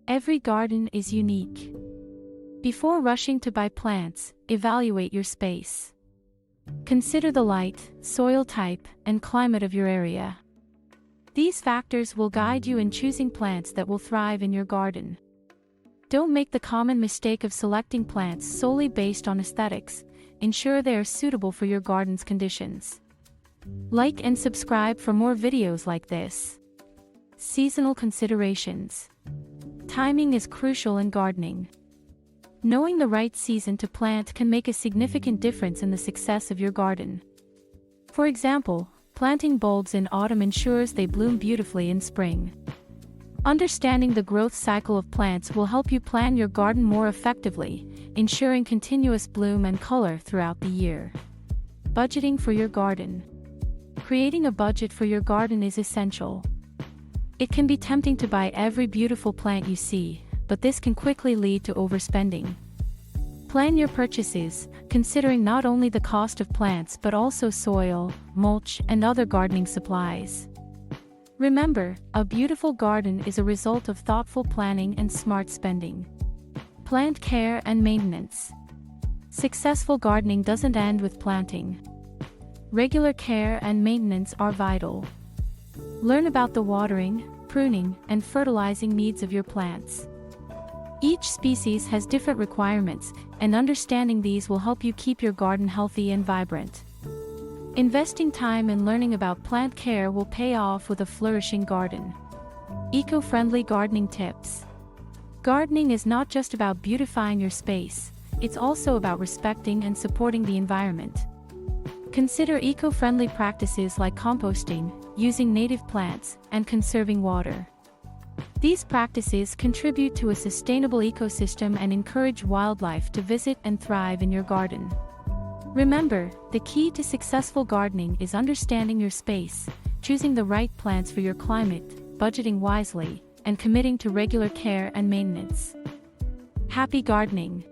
Every garden is unique. Before rushing to buy plants, evaluate your space. Consider the light, soil type, and climate of your area. These factors will guide you in choosing plants that will thrive in your garden. Don't make the common mistake of selecting plants solely based on aesthetics. Ensure they are suitable for your garden's conditions. Like and subscribe for more videos like this. Seasonal considerations. Timing is crucial in gardening. Knowing the right season to plant can make a significant difference in the success of your garden. For example, planting bulbs in autumn ensures they bloom beautifully in spring. Understanding the growth cycle of plants will help you plan your garden more effectively, ensuring continuous bloom and color throughout the year. Budgeting for your garden. Creating a budget for your garden is essential. It can be tempting to buy every beautiful plant you see, but this can quickly lead to overspending. Plan your purchases, considering not only the cost of plants but also soil, mulch, and other gardening supplies. Remember, a beautiful garden is a result of thoughtful planning and smart spending. Plant care and maintenance. Successful gardening doesn't end with planting. Regular care and maintenance are vital. Learn about the watering, pruning, and fertilizing needs of your plants. Each species has different requirements, and understanding these will help you keep your garden healthy and vibrant. Investing time in learning about plant care will pay off with a flourishing garden. Eco-friendly gardening tips. Gardening is not just about beautifying your space, it's also about respecting and supporting the environment. Consider eco-friendly practices like composting, using native plants, and conserving water. These practices contribute to a sustainable ecosystem and encourage wildlife to visit and thrive in your garden. Remember, the key to successful gardening is understanding your space, choosing the right plants for your climate, budgeting wisely, and committing to regular care and maintenance. Happy gardening!